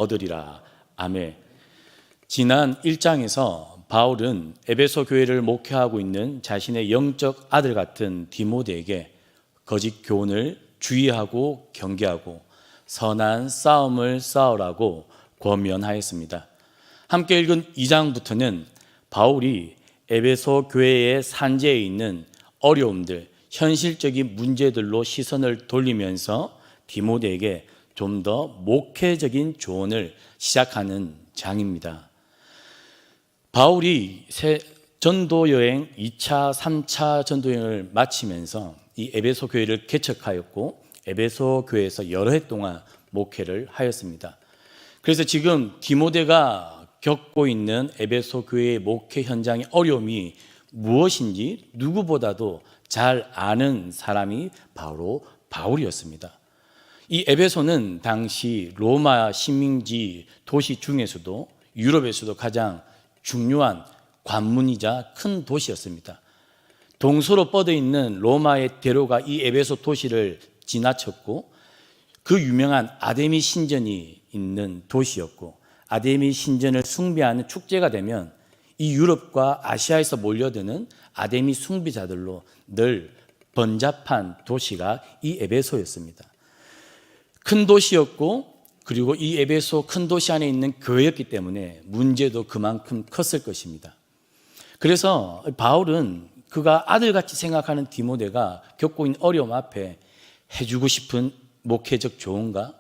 얻으리라. 아멘. 지난 1장에서 바울은 에베소 교회를 목회하고 있는 자신의 영적 아들 같은 디모데에게 거짓 교훈을 주의하고 경계하고 선한 싸움을 싸우라고 권면하였습니다. 함께 읽은 2장부터는 바울이 에베소 교회의 산재에 있는 어려움들, 현실적인 문제들로 시선을 돌리면서 디모데에게 좀 더 목회적인 조언을 시작하는 장입니다. 바울이 전도 여행 2차, 3차 전도 여행을 마치면서 이 에베소 교회를 개척하였고 에베소 교회에서 여러 해 동안 목회를 하였습니다. 그래서 지금 디모데가 겪고 있는 에베소 교회의 목회 현장의 어려움이 무엇인지 누구보다도 잘 아는 사람이 바로 바울이었습니다. 이 에베소는 당시 로마 식민지 도시 중에서도 유럽에서도 가장 중요한 관문이자 큰 도시였습니다. 동서로 뻗어 있는 로마의 대로가 이 에베소 도시를 지나쳤고 그 유명한 아데미 신전이 있는 도시였고 아데미 신전을 숭배하는 축제가 되면 이 유럽과 아시아에서 몰려드는 아데미 숭배자들로 늘 번잡한 도시가 이 에베소였습니다. 큰 도시였고 그리고 이 에베소 큰 도시 안에 있는 교회였기 때문에 문제도 그만큼 컸을 것입니다. 그래서 바울은 그가 아들같이 생각하는 디모데가 겪고 있는 어려움 앞에 해주고 싶은 목회적 조언과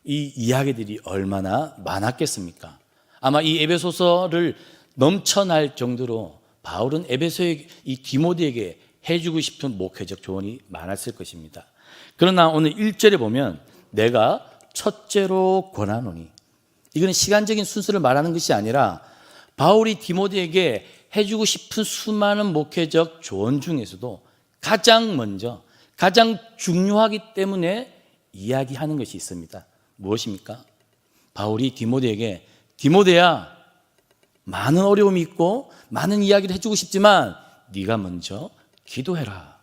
이 이야기들이 얼마나 많았겠습니까? 아마 이 에베소서를 넘쳐날 정도로 바울은 에베소의 이 디모데에게 해주고 싶은 목회적 조언이 많았을 것입니다. 그러나 오늘 1절에 보면 내가 첫째로 권하노니, 이건 시간적인 순서를 말하는 것이 아니라 바울이 디모데에게 해주고 싶은 수많은 목회적 조언 중에서도 가장 먼저 가장 중요하기 때문에 이야기하는 것이 있습니다. 무엇입니까? 바울이 디모데에게 디모데야, 많은 어려움이 있고 많은 이야기를 해주고 싶지만 네가 먼저 기도해라.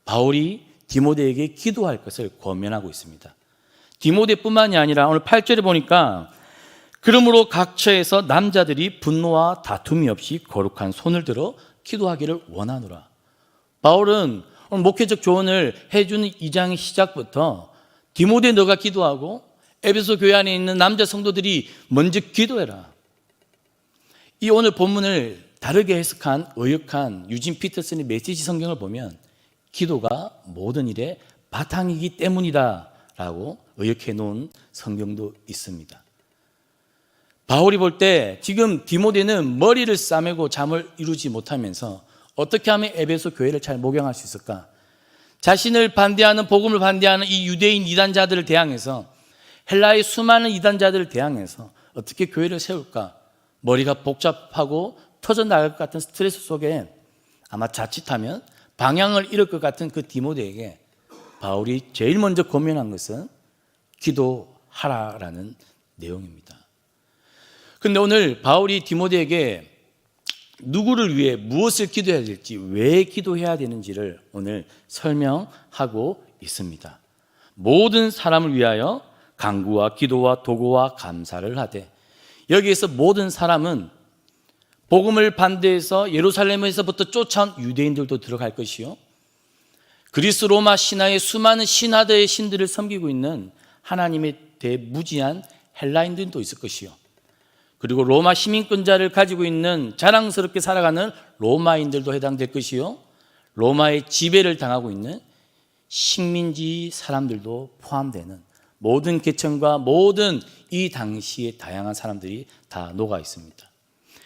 바울이 디모데에게 기도할 것을 권면하고 있습니다. 디모데뿐만이 아니라 오늘 8절에 보니까 그러므로 각처에서 남자들이 분노와 다툼이 없이 거룩한 손을 들어 기도하기를 원하노라. 바울은 오늘 목회적 조언을 해주는 2장의 시작부터 디모데 너가 기도하고 에베소 교회 안에 있는 남자 성도들이 먼저 기도해라. 이 오늘 본문을 다르게 해석한 의역한 유진 피터슨의 메시지 성경을 보면 기도가 모든 일의 바탕이기 때문이다 라고 의역해 놓은 성경도 있습니다. 바울이 볼 때 지금 디모데는 머리를 싸매고 잠을 이루지 못하면서 어떻게 하면 에베소 교회를 잘 목양할 수 있을까? 자신을 반대하는, 복음을 반대하는 이 유대인 이단자들을 대항해서, 헬라의 수많은 이단자들을 대항해서 어떻게 교회를 세울까? 머리가 복잡하고 터져나갈 것 같은 스트레스 속에 아마 자칫하면 방향을 잃을 것 같은 그 디모데에게 바울이 제일 먼저 권면한 것은 기도하라라는 내용입니다. 그런데 오늘 바울이 디모데에게 누구를 위해 무엇을 기도해야 될지, 왜 기도해야 되는지를 오늘 설명하고 있습니다. 모든 사람을 위하여 간구와 기도와 도구와 감사를 하되, 여기에서 모든 사람은 복음을 반대해서 예루살렘에서부터 쫓아온 유대인들도 들어갈 것이요, 그리스 로마 신화의 수많은 신화대의 신들을 섬기고 있는 하나님의 대무지한 헬라인들도 있을 것이요, 그리고 로마 시민권자를 가지고 있는 자랑스럽게 살아가는 로마인들도 해당될 것이요, 로마의 지배를 당하고 있는 식민지 사람들도 포함되는 모든 계층과 모든 이 당시의 다양한 사람들이 다 녹아 있습니다.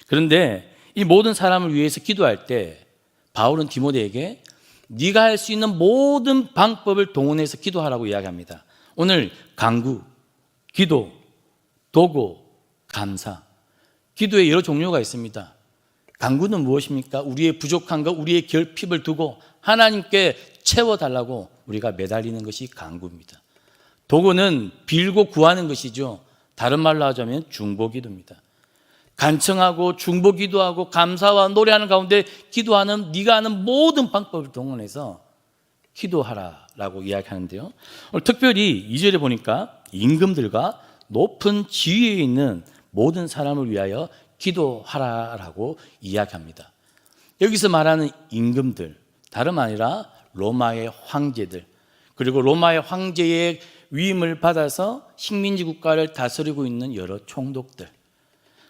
그런데 이 모든 사람을 위해서 기도할 때 바울은 디모데에게 네가 할 수 있는 모든 방법을 동원해서 기도하라고 이야기합니다. 오늘 간구, 기도, 도구, 감사. 기도에 여러 종류가 있습니다. 간구는 무엇입니까? 우리의 부족한 것, 우리의 결핍을 두고 하나님께 채워달라고 우리가 매달리는 것이 간구입니다. 도구는 빌고 구하는 것이죠. 다른 말로 하자면 중보기도입니다. 간청하고 중보기도하고 감사와 노래하는 가운데 기도하는 네가 아는 모든 방법을 동원해서 기도하라라고 이야기하는데요. 오늘 특별히 2절에 보니까 임금들과 높은 지위에 있는 모든 사람을 위하여 기도하라라고 이야기합니다. 여기서 말하는 임금들, 다름 아니라 로마의 황제들, 그리고 로마의 황제의 위임을 받아서 식민지 국가를 다스리고 있는 여러 총독들,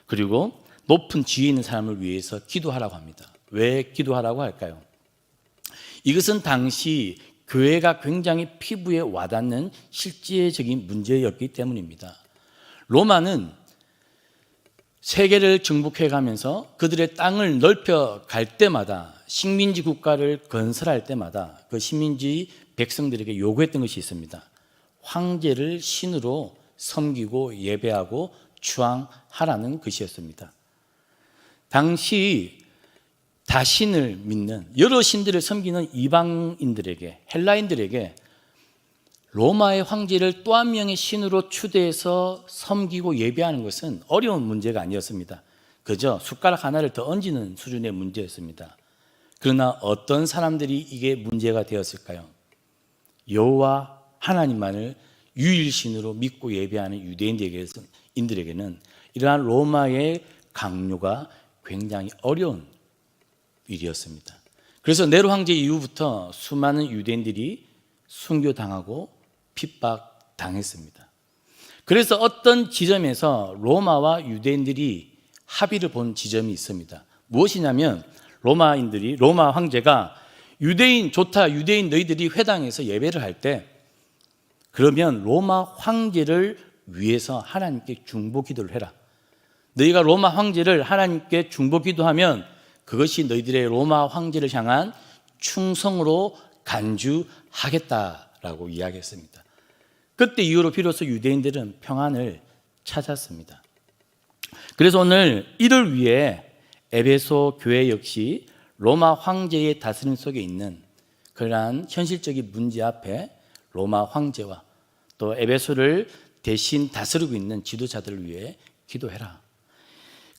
그리고 높은 지위에 있는 사람을 위해서 기도하라고 합니다. 왜 기도하라고 할까요? 이것은 당시 교회가 굉장히 피부에 와닿는 실제적인 문제였기 때문입니다. 로마는 세계를 정복해 가면서 그들의 땅을 넓혀 갈 때마다, 식민지 국가를 건설할 때마다 그 식민지 백성들에게 요구했던 것이 있습니다. 황제를 신으로 섬기고 예배하고 추앙하라는 것이었습니다. 당시 다신을 믿는 여러 신들을 섬기는 이방인들에게, 헬라인들에게 로마의 황제를 또 한 명의 신으로 추대해서 섬기고 예배하는 것은 어려운 문제가 아니었습니다. 그저 숟가락 하나를 더 얹는 수준의 문제였습니다. 그러나 어떤 사람들이 이게 문제가 되었을까요? 여호와 하나님만을 유일신으로 믿고 예배하는 유대인들에게는 이러한 로마의 강요가 굉장히 어려운 일이었습니다. 그래서 네로 황제 이후부터 수많은 유대인들이 순교당하고 핍박당했습니다. 그래서 어떤 지점에서 로마와 유대인들이 합의를 본 지점이 있습니다. 무엇이냐면 로마 황제가 유대인 좋다, 유대인 너희들이 회당에서 예배를 할 때 그러면 로마 황제를 위해서 하나님께 중보 기도를 해라. 너희가 로마 황제를 하나님께 중보 기도하면 그것이 너희들의 로마 황제를 향한 충성으로 간주하겠다라고 이야기했습니다. 그때 이후로 비로소 유대인들은 평안을 찾았습니다. 그래서 오늘 이를 위해 에베소 교회 역시 로마 황제의 다스림 속에 있는 그러한 현실적인 문제 앞에 로마 황제와 또 에베소를 대신 다스리고 있는 지도자들을 위해 기도해라.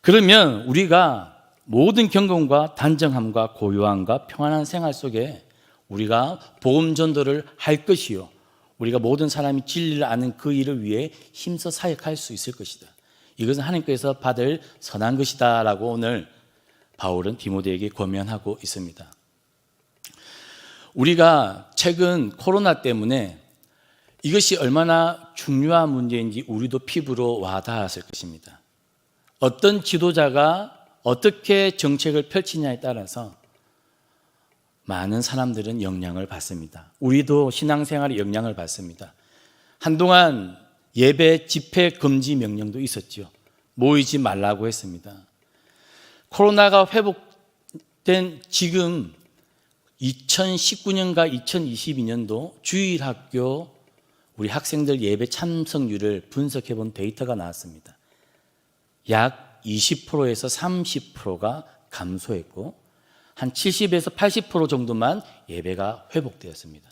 그러면 우리가 모든 경건과 단정함과 고요함과 평안한 생활 속에 우리가 복음 전도를 할 것이요, 우리가 모든 사람이 진리를 아는 그 일을 위해 힘써 사역할 수 있을 것이다. 이것은 하나님께서 받을 선한 것이다 라고 오늘 바울은 디모데에게 권면하고 있습니다. 우리가 최근 코로나 때문에 이것이 얼마나 중요한 문제인지 우리도 피부로 와닿았을 것입니다. 어떤 지도자가 어떻게 정책을 펼치냐에 따라서 많은 사람들은 영향을 받습니다. 우리도 신앙생활에 영향을 받습니다. 한동안 예배 집회 금지 명령도 있었죠. 모이지 말라고 했습니다. 코로나가 회복된 지금 2019년과 2022년도 주일학교 우리 학생들 예배 참석률을 분석해 본 데이터가 나왔습니다. 약 20%에서 30%가 감소했고 한 70에서 80% 정도만 예배가 회복되었습니다.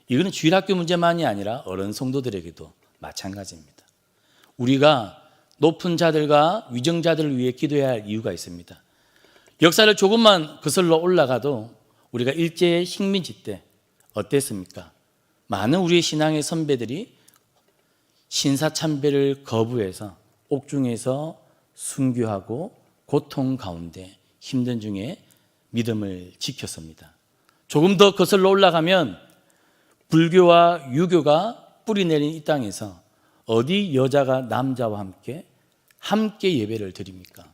이거는 주일학교 문제만이 아니라 어른 성도들에게도 마찬가지입니다. 우리가 높은 자들과 위정자들을 위해 기도해야 할 이유가 있습니다. 역사를 조금만 거슬러 올라가도 우리가 일제 식민지 때 어땠습니까? 많은 우리의 신앙의 선배들이 신사참배를 거부해서 옥중에서 순교하고 고통 가운데 힘든 중에 믿음을 지켰습니다. 조금 더 거슬러 올라가면 불교와 유교가 뿌리내린 이 땅에서 어디 여자가 남자와 함께 예배를 드립니까?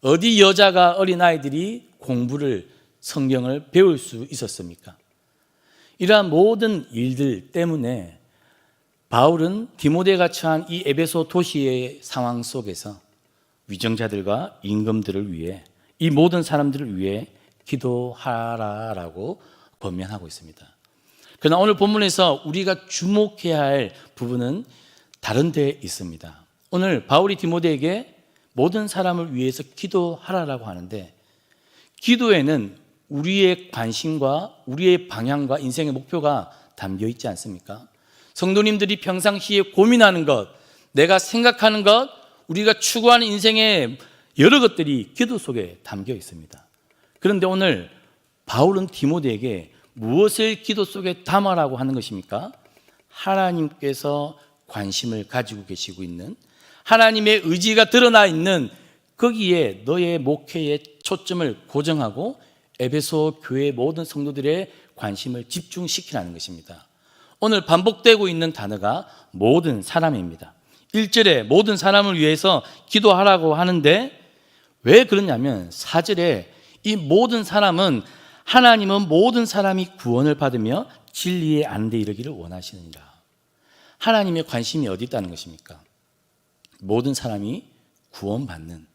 어디 여자가 어린아이들이 공부를 성경을 배울 수 있었습니까? 이러한 모든 일들 때문에 바울은 디모데가 처한 이 에베소 도시의 상황 속에서 위정자들과 임금들을 위해 이 모든 사람들을 위해 기도하라라고 권면하고 있습니다. 그러나 오늘 본문에서 우리가 주목해야 할 부분은 다른 데 있습니다. 오늘 바울이 디모데에게 모든 사람을 위해서 기도하라라고 하는데 기도에는 우리의 관심과 우리의 방향과 인생의 목표가 담겨 있지 않습니까? 성도님들이 평상시에 고민하는 것, 내가 생각하는 것, 우리가 추구하는 인생의 여러 것들이 기도 속에 담겨 있습니다. 그런데 오늘 바울은 디모데에게 무엇을 기도 속에 담아라고 하는 것입니까? 하나님께서 관심을 가지고 계시고 있는, 하나님의 의지가 드러나 있는 거기에 너의 목회의 초점을 고정하고 에베소 교회 모든 성도들의 관심을 집중시키라는 것입니다. 오늘 반복되고 있는 단어가 모든 사람입니다. 1절에 모든 사람을 위해서 기도하라고 하는데 왜 그러냐면 4절에 이 모든 사람은 하나님은 모든 사람이 구원을 받으며 진리의 안데 이르기를 원하시느니라. 하나님의 관심이 어디 있다는 것입니까? 모든 사람이 구원받는,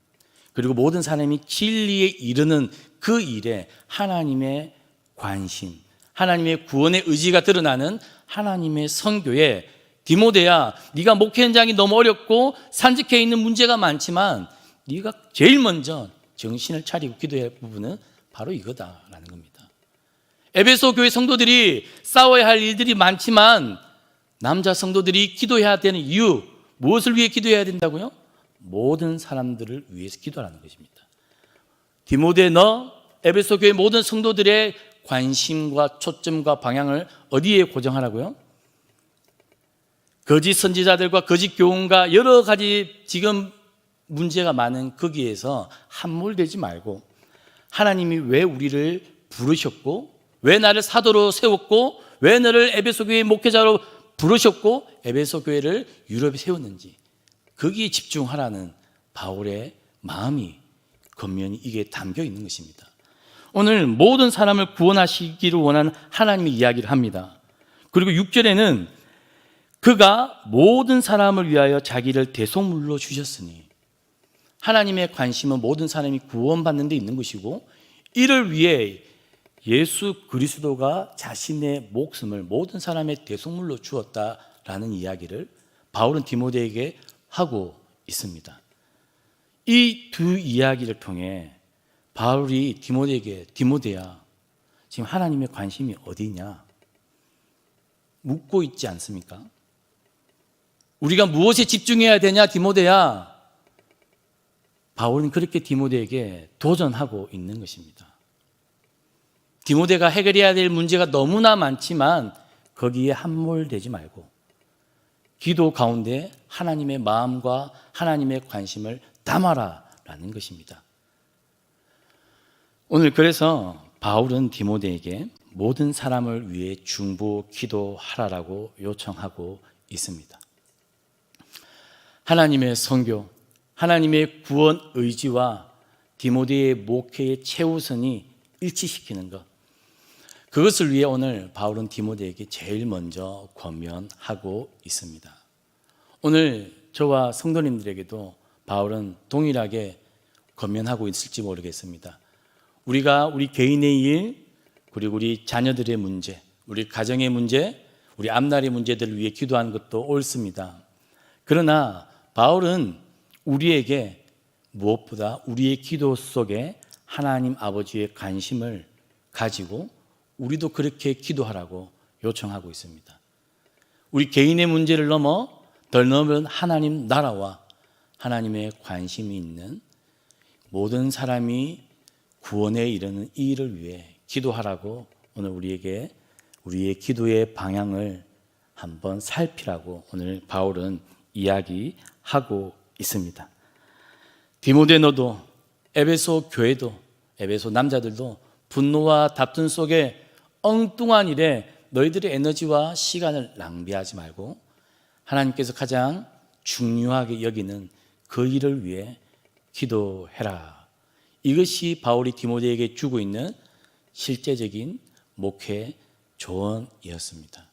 그리고 모든 사람이 진리에 이르는 그 일에 하나님의 관심, 하나님의 구원의 의지가 드러나는 하나님의 선교에 디모데야, 네가 목회 현장이 너무 어렵고 산적해 있는 문제가 많지만 네가 제일 먼저 정신을 차리고 기도해야 할 부분은 바로 이거다라는 겁니다. 에베소 교회 성도들이 싸워야 할 일들이 많지만 남자 성도들이 기도해야 되는 이유, 무엇을 위해 기도해야 된다고요? 모든 사람들을 위해서 기도하라는 것입니다. 디모데, 너 에베소 교회 모든 성도들의 관심과 초점과 방향을 어디에 고정하라고요? 거짓 선지자들과 거짓 교훈과 여러 가지 지금 문제가 많은 거기에서 함몰되지 말고, 하나님이 왜 우리를 부르셨고, 왜 나를 사도로 세웠고, 왜 너를 에베소 교회 목회자로 부르셨고 에베소 교회를 유럽에 세웠는지 거기에 집중하라는 바울의 마음이, 겉면이 이게 담겨 있는 것입니다. 오늘 모든 사람을 구원하시기를 원하는 하나님의 이야기를 합니다. 그리고 6절에는 그가 모든 사람을 위하여 자기를 대속물로 주셨으니, 하나님의 관심은 모든 사람이 구원받는 데 있는 것이고 이를 위해 예수 그리스도가 자신의 목숨을 모든 사람의 대속물로 주었다라는 이야기를 바울은 디모데에게 하고 있습니다. 이 두 이야기를 통해 바울이 디모데에게, 디모데야, 지금 하나님의 관심이 어디냐 묻고 있지 않습니까? 우리가 무엇에 집중해야 되냐 디모데야. 바울은 그렇게 디모데에게 도전하고 있는 것입니다. 디모데가 해결해야 될 문제가 너무나 많지만 거기에 함몰되지 말고 기도 가운데 하나님의 마음과 하나님의 관심을 담아라라는 것입니다. 오늘 그래서 바울은 디모데에게 모든 사람을 위해 중보 기도하라라고 요청하고 있습니다. 하나님의 선교, 하나님의 구원 의지와 디모데의 목회의 최우선이 일치시키는 것, 그것을 위해 오늘 바울은 디모데에게 제일 먼저 권면하고 있습니다. 오늘 저와 성도님들에게도 바울은 동일하게 권면하고 있을지 모르겠습니다. 우리가 우리 개인의 일, 그리고 우리 자녀들의 문제, 우리 가정의 문제, 우리 앞날의 문제들을 위해 기도하는 것도 옳습니다. 그러나 바울은 우리에게 무엇보다 우리의 기도 속에 하나님 아버지의 관심을 가지고 우리도 그렇게 기도하라고 요청하고 있습니다. 우리 개인의 문제를 넘어 덜 넘은 하나님 나라와 하나님의 관심이 있는 모든 사람이 구원에 이르는 이 일을 위해 기도하라고 오늘 우리에게 우리의 기도의 방향을 한번 살피라고 오늘 바울은 이야기하고 있습니다. 디모데, 너도 에베소 교회도 에베소 남자들도 분노와 다툼 속에 엉뚱한 일에 너희들의 에너지와 시간을 낭비하지 말고 하나님께서 가장 중요하게 여기는 그 일을 위해 기도해라. 이것이 바울이 디모데에게 주고 있는 실제적인 목회 조언이었습니다.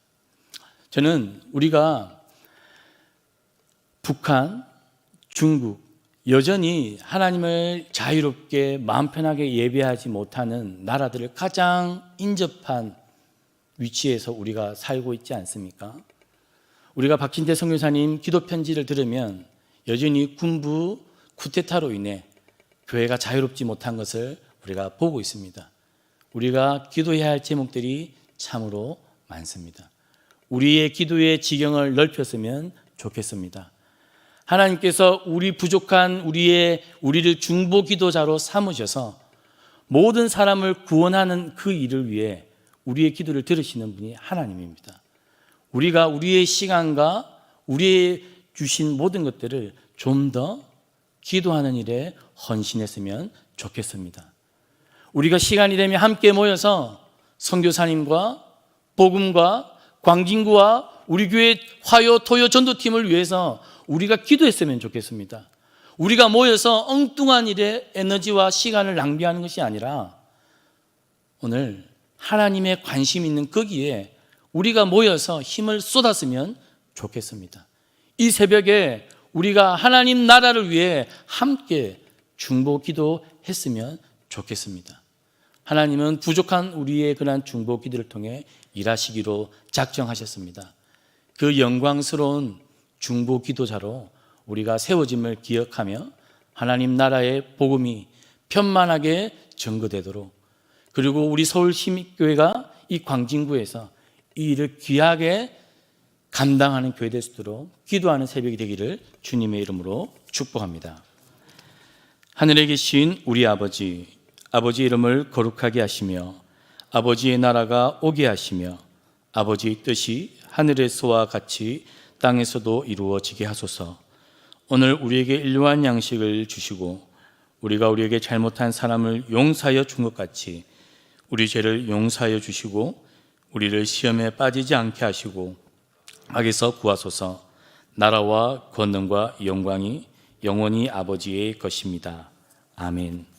저는 우리가 북한, 중국 여전히 하나님을 자유롭게 마음 편하게 예배하지 못하는 나라들을 가장 인접한 위치에서 우리가 살고 있지 않습니까? 우리가 박진태 선교사님 기도 편지를 들으면 여전히 군부 쿠데타로 인해 교회가 자유롭지 못한 것을 우리가 보고 있습니다. 우리가 기도해야 할 제목들이 참으로 많습니다. 우리의 기도의 지경을 넓혔으면 좋겠습니다. 하나님께서 우리 부족한 우리를 중보 기도자로 삼으셔서 모든 사람을 구원하는 그 일을 위해 우리의 기도를 들으시는 분이 하나님입니다. 우리가 우리의 시간과 우리의 주신 모든 것들을 좀 더 기도하는 일에 헌신했으면 좋겠습니다. 우리가 시간이 되면 함께 모여서 선교사님과 복음과 광진구와 우리 교회 화요 토요 전도팀을 위해서 우리가 기도했으면 좋겠습니다. 우리가 모여서 엉뚱한 일에 에너지와 시간을 낭비하는 것이 아니라 오늘 하나님의 관심 있는 거기에 우리가 모여서 힘을 쏟았으면 좋겠습니다. 이 새벽에 우리가 하나님 나라를 위해 함께 중보 기도했으면 좋겠습니다. 하나님은 부족한 우리의 그런 중보 기도를 통해 일하시기로 작정하셨습니다. 그 영광스러운 중보 기도자로 우리가 세워짐을 기억하며 하나님 나라의 복음이 편만하게 전거되도록, 그리고 우리 서울시민교회가 이 광진구에서 이 일을 귀하게 감당하는 교회 될 수 있도록 기도하는 새벽이 되기를 주님의 이름으로 축복합니다. 하늘에 계신 우리 아버지, 아버지의 이름을 거룩하게 하시며 아버지의 나라가 오게 하시며 아버지의 뜻이 하늘에서와 같이 땅에서도 이루어지게 하소서. 오늘 우리에게 일용할 양식을 주시고 우리가 우리에게 잘못한 사람을 용서하여 준 것 같이 우리 죄를 용서하여 주시고 우리를 시험에 빠지지 않게 하시고 악에서 구하소서. 나라와 권능과 영광이 영원히 아버지의 것입니다. 아멘.